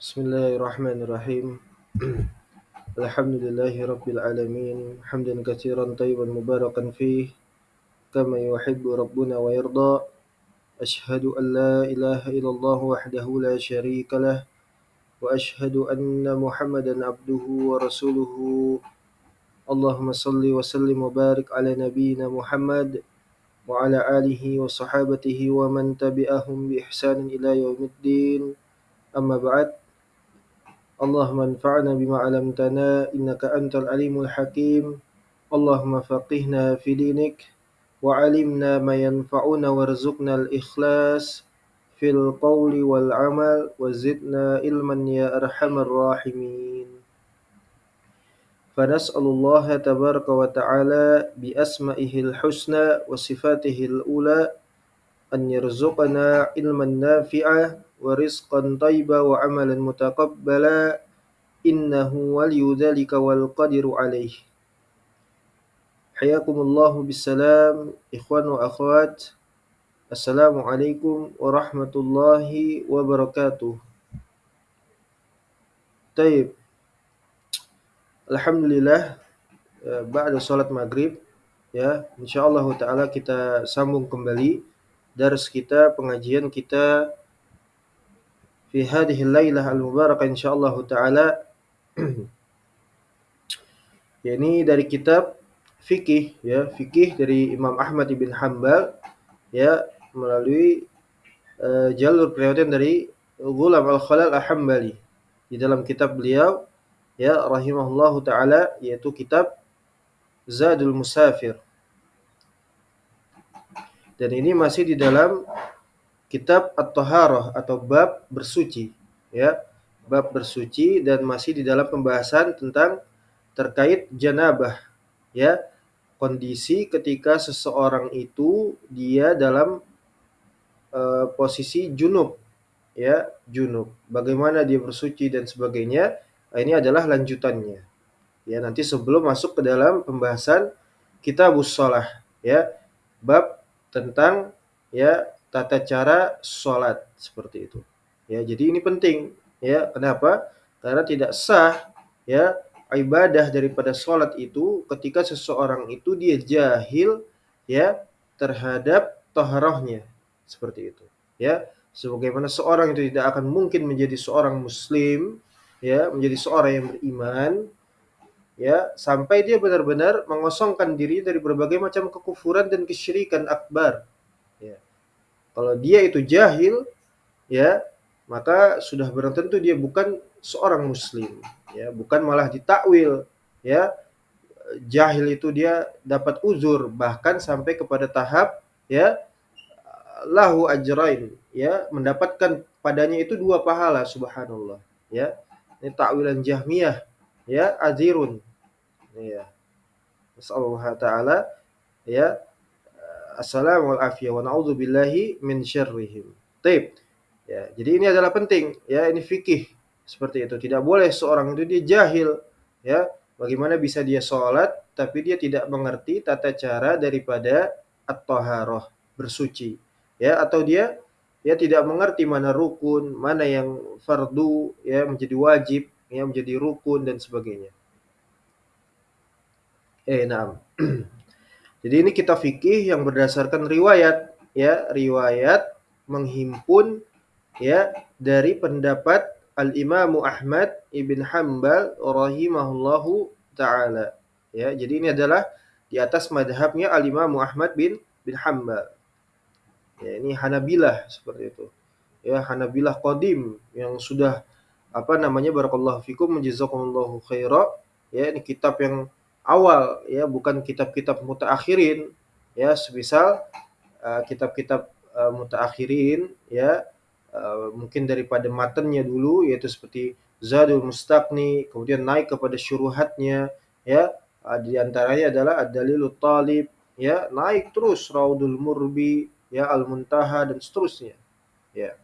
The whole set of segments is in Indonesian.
Bismillahirrahmanirrahim. Alhamdulillahi rabbil alamin. Hamdan katsiran tayyiban mubarakan fih kama yuhibbu rabbuna wa yarda. Ashhadu an la ilaha illallah wahdahu la syarika lah wa ashhadu anna Muhammadan abduhu wa rasuluhu. Allahumma salli wa sallim wa barik ala nabiyyina Muhammad wa ala alihi wa sahabatihi wa man tabi'ahum bi ihsanin ila yaumiddin. Amma ba'd. اللهم انفعنا بما علمتنا إنك أنت العليم الحكيم. اللهم فقهنا في دينك وعلمنا ما ينفعنا وارزقنا الإخلاص في القول والعمل وزدنا علما يا أرحم الراحمين. فنسأل الله تبارك وتعالى بأسمائه الحسنى وصفاته الأولى أن يرزقنا علما نافعا ورزقا طيبا وعملا متقبلا إنه ولي ذلك والقدر عليه. حياكم الله بالسلام إخوان وأخوات. Assalamualaikum warahmatullahi wabarakatuh. Taib. Alhamdulillah, ba'da salat maghrib, ya, insyaallah taala kita sambung kembali dars kita, pengajian kita fi hadhihi lailah al-mubarakah insyaallah taala. Ya, ini dari kitab fikih, ya, fikih dari Imam Ahmad bin Hanbal, ya, melalui jalur periwayatan dari Ghulam al-Khalal al-Hambali di dalam kitab beliau, ya, rahimahullahu taala, yaitu kitab Zadul Musafir. Dan ini masih di dalam kitab At-Taharah atau bab bersuci, ya, bab bersuci, dan masih di dalam pembahasan tentang terkait janabah, ya, kondisi ketika seseorang itu dia dalam posisi junub, ya, junub. Bagaimana dia bersuci dan sebagainya. Ini adalah lanjutannya. Ya, nanti sebelum masuk ke dalam pembahasan kitabus shalah, ya, bab tentang, ya, tata cara sholat seperti itu. Ya, jadi ini penting, ya. Kenapa? Karena tidak sah, ya, ibadah daripada sholat itu ketika seseorang itu dia jahil, ya, terhadap taharahnya, seperti itu, ya. Sebagaimana seorang itu tidak akan mungkin menjadi seorang muslim, ya, menjadi seorang yang beriman, ya, sampai dia benar-benar mengosongkan diri dari berbagai macam kekufuran dan kesyirikan akbar, ya. Kalau dia itu jahil, ya, maka sudah barang tentu dia bukan seorang muslim, ya, bukan malah ditakwil, ya. Jahil itu dia dapat uzur bahkan sampai kepada tahap, ya, lahu ajrain, ya, mendapatkan padanya itu dua pahala, subhanallah, ya. Ini takwilan Jahmiyah, ya, azirun, ya. Nasallahu taala, ya, assalamu wal afiyah wa na'udzubillahi min syarrihim. Taib. Ya, jadi ini adalah penting, ya, ini fikih seperti itu. Tidak boleh seorang itu dia jahil, ya. Bagaimana bisa dia sholat tapi dia tidak mengerti tata cara daripada at-taharah, bersuci, ya, atau dia tidak mengerti mana rukun, mana yang fardu, ya, menjadi wajib, ya, menjadi rukun dan sebagainya. Nah. Jadi ini kitab fikih yang berdasarkan riwayat, ya, riwayat menghimpun, ya, dari pendapat Al-Imam Ahmad ibn Hanbal rahimahullahu taala. Ya, jadi ini adalah di atas madhabnya Al-Imam Ahmad bin Hanbal. Ya, ini Hanabilah seperti itu. Ya, Hanabilah qadim yang sudah barakallahu fikum jazakumullahu khaira. Ya, ini kitab yang awal, ya, bukan kitab-kitab mutaakhirin, ya, semisal kitab-kitab mutaakhirin, ya, mungkin daripada matanya dulu, yaitu seperti Zadul Mustaqni, kemudian naik kepada syuruhatnya, ya, di antaranya adalah Ad-Dalilut Talib, ya, naik terus Raudul Murbi, ya, Al-Muntaha dan seterusnya, ya.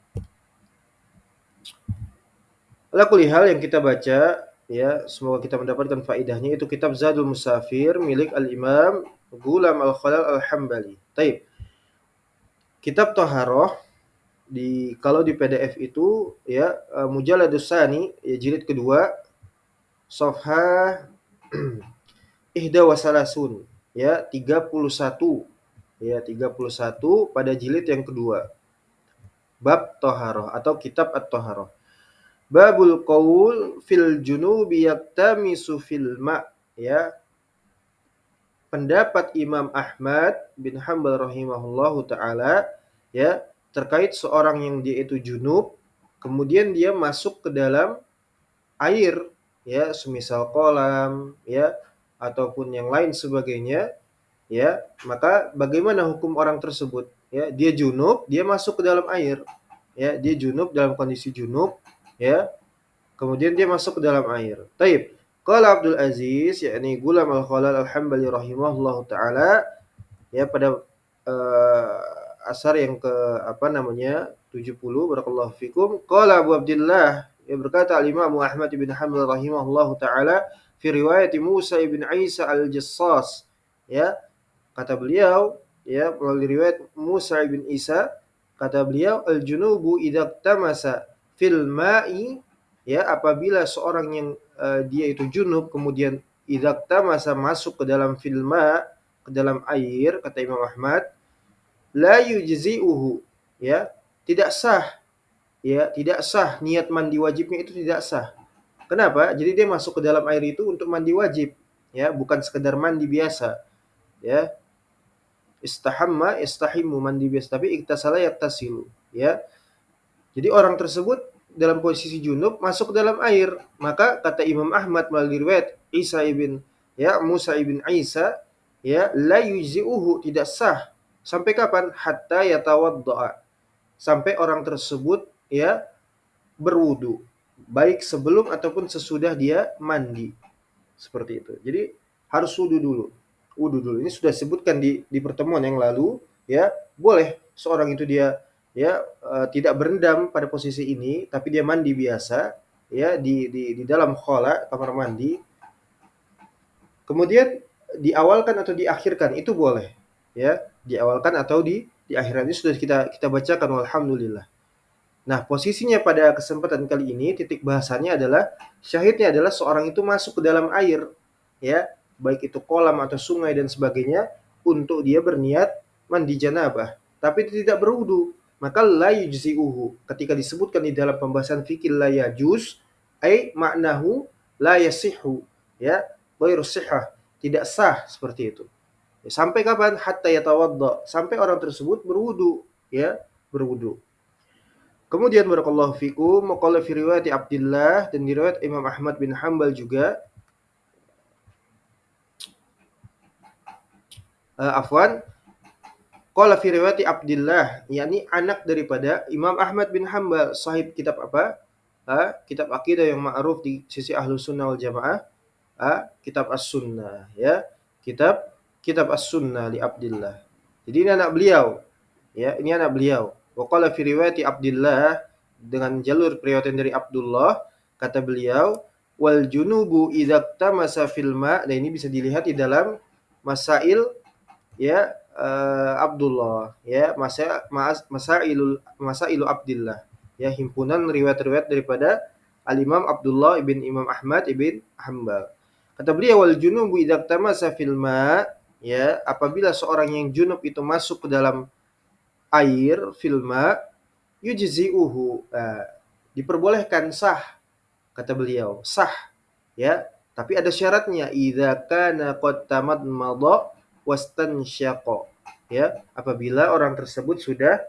Ala kulli hal yang kita baca, ya, semoga kita mendapatkan faidahnya, itu kitab Zadul Musafir milik Al-Imam Ghulam al-Khalal al-Hambali. Taib. Kitab Taharah, kalau di PDF itu ya Mujalladus Tsani ya, jilid kedua Shafhah Ihda Wasalasun ya 31 ya 31 pada jilid yang kedua. Bab Toharoh atau Kitab At-Toharoh. Babul qaul fil junubi yaktamisu fil ma' ya. Pendapat Imam Ahmad bin Hanbal rahimahullahu taala ya terkait seorang yang dia itu junub kemudian dia masuk ke dalam air ya semisal kolam ya ataupun yang lain sebagainya ya, maka bagaimana hukum orang tersebut ya, dia junub dia masuk ke dalam air ya, dia junub dalam kondisi junub ya, kemudian dia masuk ke dalam air. Taib. Qala Abdul Aziz yakni Gulam Al-Khalal Al-Hambali rahimahullahu taala ya pada asar yang ke 70 barakallahu fikum. Qala Abu Abdullah ya berkata Al-Imam Ahmad bin Hanbal rahimahullahu taala fi riwayat Musa ibn Isa Al-Jassas ya, kata beliau ya melalui riwayat Musa bin Isa kata beliau al-junubu idza tamasa fil ma'i ya apabila seorang yang dia itu junub kemudian idza tamasa masuk ke dalam fil ma' ke dalam air kata Imam Ahmad la yujzi'uhu ya tidak sah ya tidak sah niat mandi wajibnya itu tidak sah. Kenapa? Jadi dia masuk ke dalam air itu untuk mandi wajib ya bukan sekedar mandi biasa ya. Istahamma istahimu mandi biasa tapi iktasala yaktasilu ya. Jadi orang tersebut dalam posisi junub masuk ke dalam air, maka kata Imam Ahmad melalui riwayat Isa ibn ya Musa ibn Isa ya la yujzi'uhu tidak sah sampai kapan? Hatta yatawaddaa sampai orang tersebut ya berwudu baik sebelum ataupun sesudah dia mandi seperti itu. Jadi harus wudu dulu. Wudu dulu. Ini sudah disebutkan di pertemuan yang lalu ya. Boleh seorang itu dia ya tidak berendam pada posisi ini tapi dia mandi biasa ya di dalam khala kamar mandi. Kemudian diawalkan atau diakhirkan itu boleh ya, diawalkan atau diakhirkan. Ini sudah kita bacakan alhamdulillah. Nah, posisinya pada kesempatan kali ini titik bahasannya adalah syahidnya adalah seorang itu masuk ke dalam air ya, baik itu kolam atau sungai dan sebagainya untuk dia berniat mandi janabah, tapi tidak berwudu, maka la yujzi'uhu. Ketika disebutkan di dalam pembahasan fikih la yajuz, ai maknahu la yasihhu ya, ghairu sihhah, tidak sah seperti itu. Sampai kapan? Hatta yatawadda, sampai orang tersebut berwudu ya, berwudu. Kemudian barakallahu fikum qala fi riwayat Abdullah dan di riwayat Imam Ahmad bin Hanbal juga qala fi riwayat Abdullah yakni anak daripada Imam Ahmad bin Hanbal sahib kitab apa? Kitab akidah yang ma'ruf di sisi Ahlus Sunnah wal Jamaah, kitab As-Sunnah ya. Kitab As-Sunnah li Abdullah. Jadi ini anak beliau. Ya, ini anak beliau. Wa qala fi riwayati Abdullah dengan jalur periwayatan dari Abdullah kata beliau wal junubu idza tamasa fil ma'. Nah, ini bisa dilihat di dalam Masail ya Abdullah ya Masailu Abdullah ya himpunan riwayat-riwayat daripada Al-Imam Abdullah ibn Imam Ahmad ibn Hanbal. Kata beliau wal junubu idza tamasa fil ma' ya apabila seorang yang junub itu masuk ke dalam air filma yujzi'uhu diperbolehkan sah kata beliau sah ya tapi ada syaratnya idza kana qad tamadmada wastansyaqa ya apabila orang tersebut sudah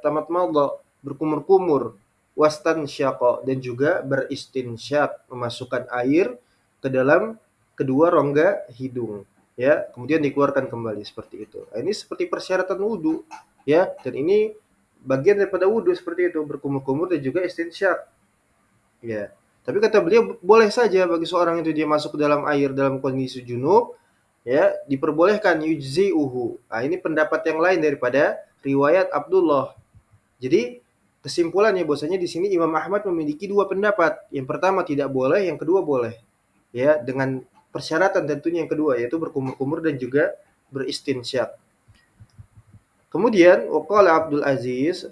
tamadmada berkumur-kumur wastansyaqa dan juga beristinsyak memasukkan air ke dalam kedua rongga hidung ya, kemudian dikeluarkan kembali seperti itu. Nah, ini seperti persyaratan wudu ya, dan ini bagian daripada wudu seperti itu, berkumur-kumur dan juga istinsyak. Ya. Tapi kata beliau boleh saja bagi seorang itu dia masuk ke dalam air dalam kondisi junub ya, diperbolehkan yujzi'uhu. Nah, ini pendapat yang lain daripada riwayat Abdullah. Jadi kesimpulannya bahwasanya di sini Imam Ahmad memiliki dua pendapat. Yang pertama tidak boleh, yang kedua boleh. Ya, dengan persyaratan tentunya yang kedua yaitu berkumur-kumur dan juga beristinsyak. Kemudian waqala Abdul Aziz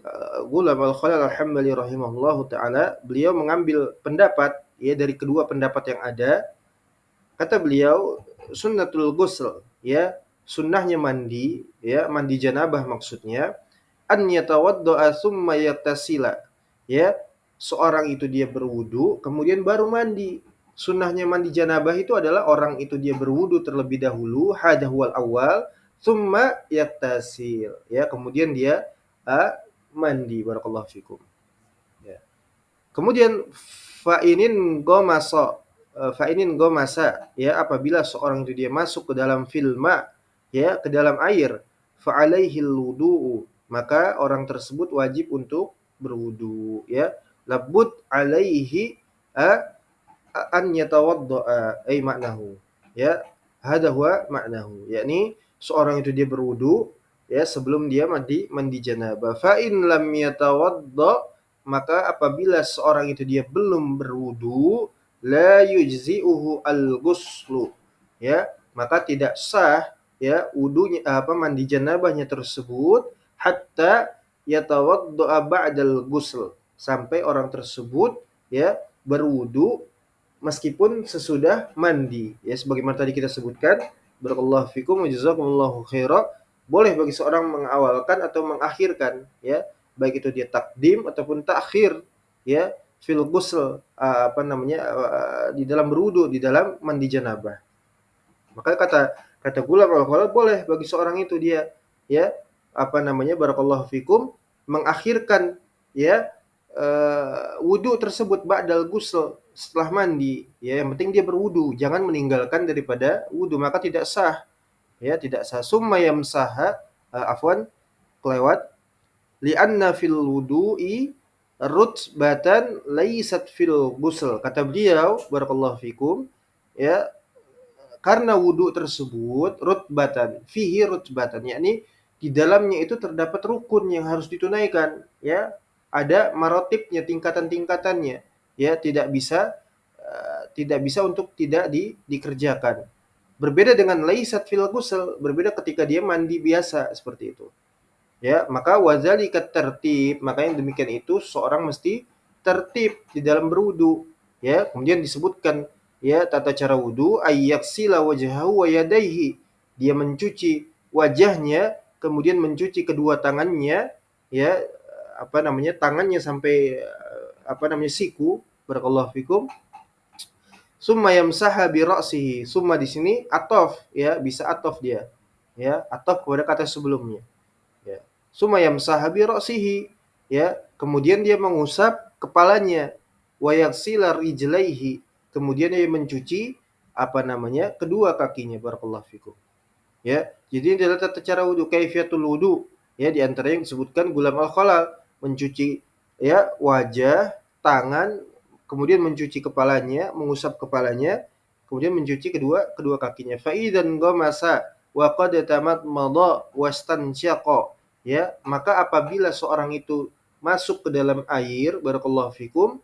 Ghulam Al-Khalil Al-Hambali rahimahullahu taala, beliau mengambil pendapat ya dari kedua pendapat yang ada. Kata beliau, sunnatul ghusl, ya, sunnahnya mandi, ya, mandi janabah maksudnya, an yatawadda'a tsumma yaktasila. Ya, seorang itu dia berwudu kemudian baru mandi. Sunnahnya mandi janabah itu adalah orang itu dia berwudu terlebih dahulu, hadah wal awal, tsumma yaktasil. Ya, kemudian dia mandi. Barakallahu fikum. Ya. Kemudian fa'inin gomasa, ya, apabila seorang itu dia masuk ke dalam filma, ya, ke dalam air, fa'alaihil wudu'u, maka orang tersebut wajib untuk berwudu, ya. Labud alaihi an yatawadda'a, ay maknahu, ya. Hadha huwa maknahu, yakni seorang itu dia berwudu, ya, sebelum dia mandi janabah. Fa in lam yatawadda, maka apabila seorang itu dia belum berwudu, la yujzi'uhu al-ghuslu, ya, maka tidak sah, ya, wudunya mandi janabahnya tersebut, hatta yatawadda ba'dal ghusl, sampai orang tersebut, ya, berwudu meskipun sesudah mandi, ya, sebagaimana tadi kita sebutkan. Barakallahu fikum wa jazakumullahu khaira. Boleh bagi seorang mengawalkan atau mengakhirkan, ya, baik itu dia takdim ataupun takhir, ya, fil ghusl, di dalam berwudu, di dalam mandi janabah. Maka kata Ghulam Al-Khalil, boleh bagi seorang itu dia, ya, barakallahu fikum, mengakhirkan, ya, wudu tersebut ba'dal ghusl, setelah mandi, ya, yang penting dia berwudu, jangan meninggalkan daripada wudu, maka tidak sah, ya, tidak sah. Summa yamsaha, kelewat, li'anna fil wudu'i rutbatan laysat fil ghusl. Kata beliau, barakallahu fikum, ya, karena wudu tersebut rutbatan, fihi rutbatan, yakni di dalamnya itu terdapat rukun yang harus ditunaikan, ya. Ada marotibnya, tingkatan-tingkatannya, ya, tidak bisa untuk tidak dikerjakan. Berbeda dengan laisat fil ghusl, berbeda ketika dia mandi biasa seperti itu. Ya, maka wadzalika tertib, maka yang demikian itu seorang mesti tertib di dalam berwudu, ya. Kemudian disebutkan, ya, tata cara wudu, ayyaksila wajhahu wa yadayhi, dia mencuci wajahnya kemudian mencuci kedua tangannya, ya, tangannya sampai siku. Barakallahu fikum. Summa yamsaha bi ra'sihi, summa di sini atof, ya, bisa atof dia, ya, atof kepada kata sebelumnya, ya. Summa yamsaha bi ra'sihi, ya, kemudian dia mengusap kepalanya, wa yaghsila rijlaihi, kemudian dia mencuci kedua kakinya. Barakallahu fikum. Ya, jadi ini adalah tata cara wudu, kaifiatul wudu, ya, di antara yang disebutkan Ghulam Al-Khalil, mencuci, ya, wajah, tangan, kemudian mencuci kepalanya, mengusap kepalanya, kemudian mencuci kedua kakinya. Fa idzan ghamasa wa qad tamadmada wastansyaqa, ya, maka apabila seorang itu masuk ke dalam air, barakallahu fikum,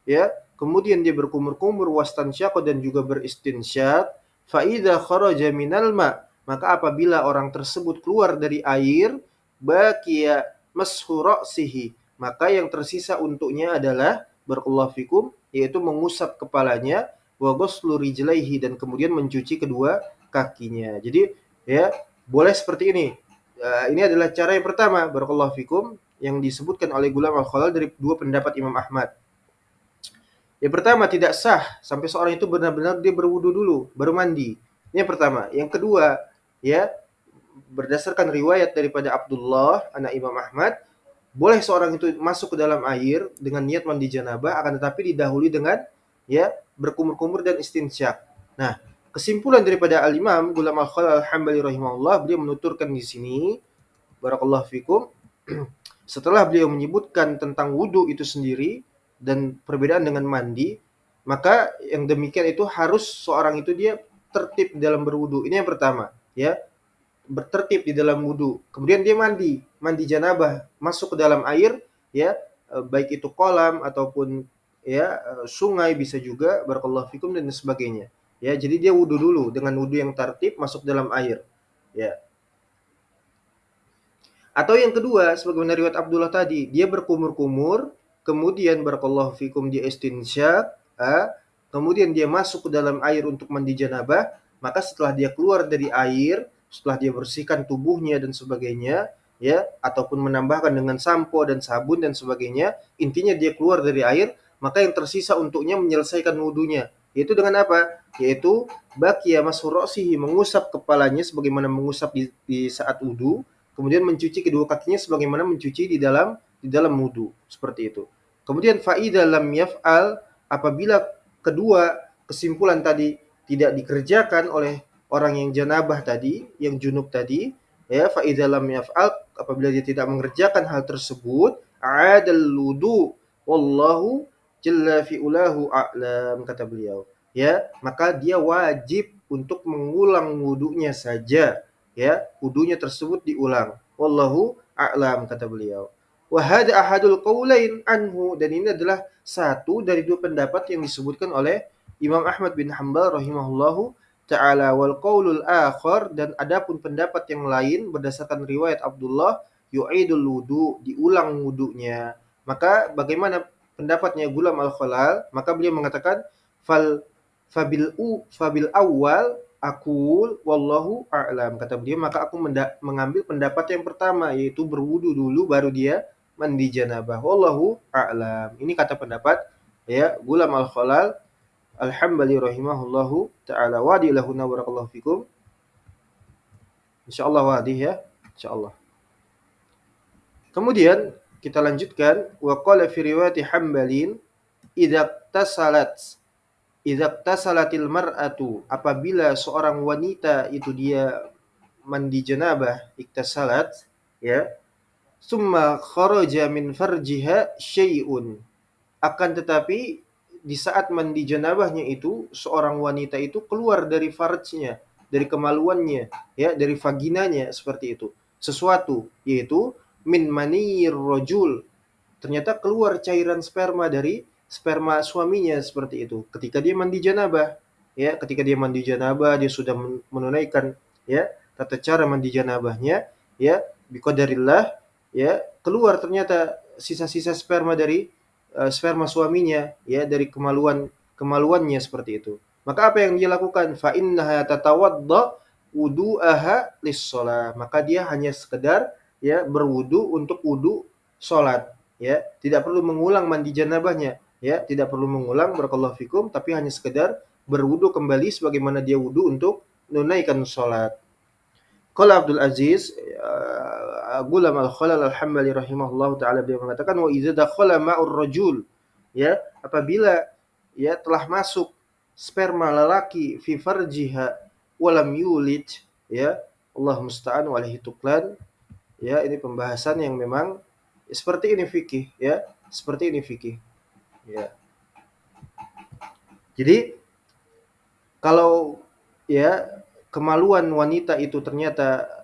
ya, kemudian dia berkumur-kumur wastansyaqa dan juga beristinsyak, fa idza kharaja minal ma, maka apabila orang tersebut keluar dari air, baqiya mashu ra'sihi, maka yang tersisa untuknya adalah, barakallahu fikum, yaitu mengusap kepalanya, wa ghuslu rijlaihi, dan kemudian mencuci kedua kakinya. Jadi, ya, boleh seperti ini. Ini adalah cara yang pertama, barakallahu fikum, yang disebutkan oleh Ghulam Al-Khalil dari dua pendapat Imam Ahmad. Yang pertama, tidak sah sampai seorang itu benar-benar dia berwudu dulu baru mandi. Ini yang pertama. Yang kedua, ya, berdasarkan riwayat daripada Abdullah anak Imam Ahmad, boleh seorang itu masuk ke dalam air dengan niat mandi janabah, akan tetapi didahului dengan, ya, berkumur-kumur dan istinsyak. Nah, kesimpulan daripada Al-Imam Ghulam Al-Khalil Al-Hambali rahimahullah, beliau menuturkan di sini, barakallahu fikum, setelah beliau menyebutkan tentang wudu itu sendiri dan perbedaan dengan mandi, maka yang demikian itu harus seorang itu dia tertib dalam berwudu. Ini yang pertama, ya, bertertib di dalam wudu. Kemudian dia mandi janabah, masuk ke dalam air, ya, baik itu kolam ataupun, ya, sungai bisa juga, barakallahu fikum, dan sebagainya. Ya, jadi dia wudu dulu dengan wudu yang tertib, masuk dalam air. Ya. Atau yang kedua, sebagaimana riwayat Abdullah tadi, dia berkumur-kumur, kemudian barakallahu fikum dia istinsyak, kemudian dia masuk ke dalam air untuk mandi janabah, maka setelah dia keluar dari air, setelah dia bersihkan tubuhnya dan sebagainya, ya, ataupun menambahkan dengan sampo dan sabun dan sebagainya, intinya dia keluar dari air, maka yang tersisa untuknya menyelesaikan wudunya. Yaitu dengan apa? Yaitu baqiya mashu ra'sihi, mengusap kepalanya sebagaimana mengusap di saat wudu, kemudian mencuci kedua kakinya sebagaimana mencuci di dalam wudu, seperti itu. Kemudian faida lam yaf'al, apabila kedua kesimpulan tadi tidak dikerjakan oleh orang yang janabah tadi, yang junub tadi, ya, faida lam yaf'al, apabila dia tidak mengerjakan hal tersebut, adal wudu wallahu jalla fi'ulahu a'lam, kata beliau. Ya, maka dia wajib untuk mengulang wudunya saja, ya, wudunya tersebut diulang. Wallahu a'lam, kata beliau. Wa hada ahadul qaulain anhu, dan ini adalah satu dari dua pendapat yang disebutkan oleh Imam Ahmad bin Hanbal rahimahullahu taala. Wal qaulul akhar, dan adapun pendapat yang lain berdasarkan riwayat Abdullah, yu'idul wudu, diulang wudunya. Maka bagaimana pendapatnya Gulam Al-Khalal? Maka beliau mengatakan fabil awal aqul wallahu a'lam, kata beliau, maka aku mengambil pendapat yang pertama, yaitu berwudu dulu baru dia mandi janabah. Wallahu a'lam. Ini kata pendapat, ya, Gulam Al-Khalal Al-Hambali rahimahullahu taala. Wadi lahuna barakallahu fikum. Insyaallah wadi, ya, insyaallah. Kemudian kita lanjutkan, wa qala fi riwayati Hambalin idza tasalatil mar'atu, apabila seorang wanita itu dia mandi janabah, iktasalat, ya, summa kharaja min farjiha syai'un, akan tetapi di saat mandi janabahnya itu seorang wanita itu keluar dari farjnya, dari kemaluannya, ya, dari vaginanya, seperti itu, sesuatu, yaitu min manir rajul, ternyata keluar cairan sperma dari sperma suaminya, seperti itu, ketika dia mandi janabah. Ya, ketika dia mandi janabah, dia sudah menunaikan, ya, tata cara mandi janabahnya, ya, biqadarillah, ya, keluar ternyata sisa-sisa sperma dari sperma suaminya, ya, dari kemaluannya, seperti itu. Maka apa yang dia lakukan? Fa innaha tatawadda wudu'aha lis-shalah, maka dia hanya sekedar, ya, berwudu untuk wudu salat, ya, tidak perlu mengulang mandi janabahnya, ya, tidak perlu mengulang barakallahu fikum, tapi hanya sekedar berwudu kembali sebagaimana dia wudu untuk menunaikan salat. Qala Abdul Aziz Gulam Al-Khalal Al-Hambali rahimahullahu taala, beliau mengatakan wa idza dakhala ma'ur rajul, ya, apabila, ya, telah masuk sperma lelaki fi farjiha walam yulid, ya, Allah musta'an wa alaihi tuklan, ya, ini pembahasan yang memang seperti ini fikih, ya, seperti ini fikih, ya. Jadi kalau, ya, kemaluan wanita itu ternyata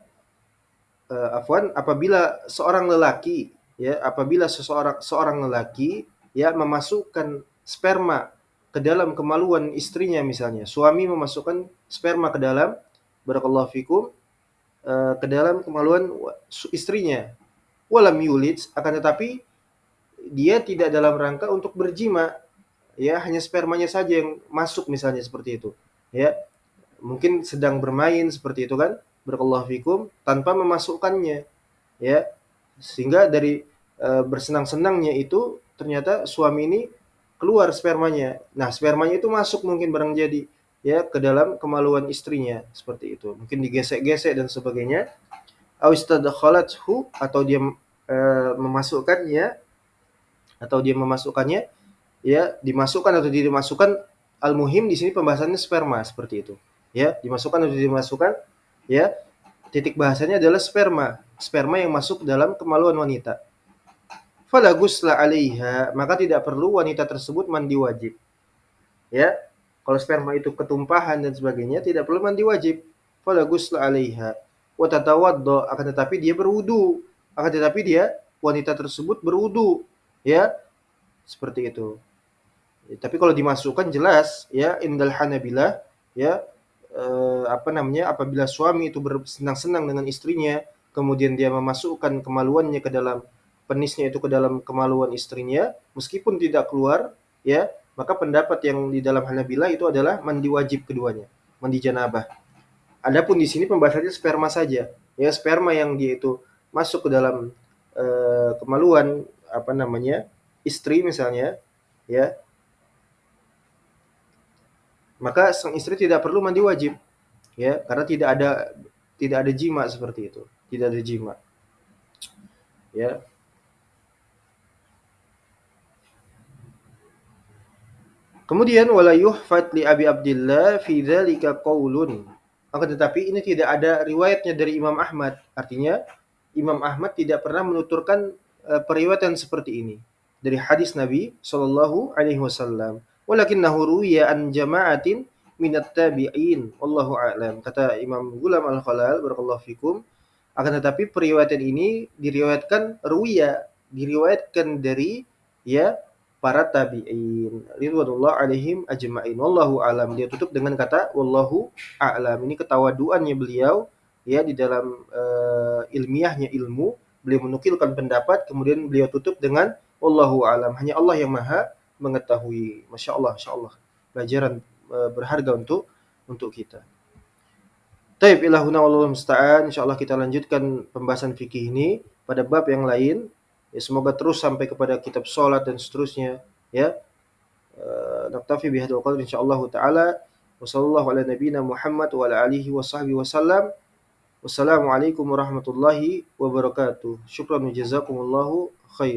apabila seorang lelaki, ya, apabila seorang lelaki, ya, memasukkan sperma ke dalam kemaluan istrinya, misalnya suami memasukkan sperma ke dalam barakallahu fikum ke dalam kemaluan istrinya, walam yulid, akan tetapi dia tidak dalam rangka untuk berjima, ya, hanya spermanya saja yang masuk, misalnya seperti itu, ya, mungkin sedang bermain seperti itu kan, barakallahu fikum, tanpa memasukkannya, ya, sehingga dari bersenang-senangnya itu ternyata suami ini keluar spermanya. Nah, spermanya itu masuk mungkin barang jadi, ya, ke dalam kemaluan istrinya, seperti itu. Mungkin digesek-gesek dan sebagainya. Aw istadkhalathu, atau dia memasukkannya, ya, dimasukkan atau tidak dimasukkan. Al-muhim di sini pembahasannya sperma, seperti itu. Ya, dimasukkan atau dimasukkan, ya, titik bahasanya adalah sperma yang masuk dalam kemaluan wanita. Fala ghusla 'alaiha, maka tidak perlu wanita tersebut mandi wajib. Ya, kalau sperma itu ketumpahan dan sebagainya tidak perlu mandi wajib. Fala ghusla 'alaiha wa tatawaddo, akan tetapi dia berwudu. Wanita tersebut berwudu, ya, seperti itu. Ya, tapi kalau dimasukkan jelas, ya, indal Hanabilah, ya, apabila suami itu bersenang-senang dengan istrinya, kemudian dia memasukkan kemaluannya ke dalam penisnya itu ke dalam kemaluan istrinya, meskipun tidak keluar, ya, maka pendapat yang di dalam Hanabilah itu adalah mandi wajib keduanya, mandi janabah. Adapun di sini pembahasannya sperma saja, ya, sperma yang dia itu masuk ke dalam kemaluan apa namanya istri misalnya, ya, maka sang istri tidak perlu mandi wajib, ya, karena tidak ada jima seperti itu, tidak ada jima, ya. Kemudian wala yuhfat li Abi Abdillah fi dzalika qaulun. Akan tetapi ini tidak ada riwayatnya dari Imam Ahmad. Artinya Imam Ahmad tidak pernah menuturkan periwayatan seperti ini dari hadis Nabi sallallahu alaihi wasallam. Walakinnahu ruwiya an jama'atin minat tabi'in. Wallahu a'lam. Kata Imam Gulam Al-Khalal barakallahu fikum. Akan tetapi periwayatan ini diriwayatkan dari, ya, para tabi'in ridwanullah alaihim ajma'in. Wallahu a'lam. Dia tutup dengan kata wallahu a'lam. Ini ketawaduannya beliau, ya, di dalam ilmiahnya ilmu. Beliau menukilkan pendapat, kemudian beliau tutup dengan wallahu a'lam. Hanya Allah yang Maha mengetahui. Masya Allah, Masya Allah. Pelajaran berharga untuk kita. Taib ilahuna wallahu musta'an. Insyaallah kita lanjutkan pembahasan fikih ini pada bab yang lain. Ya, semoga terus sampai kepada kitab salat dan seterusnya, ya. Naktafi bihadzal qadr insyaallah taala. Wa sallallahu ala nabiyyina Muhammad wa ala alihi wa sahbihi wasallam. Wassalamualaikum warahmatullahi wabarakatuh. Syukran wa jazakumullahu khair.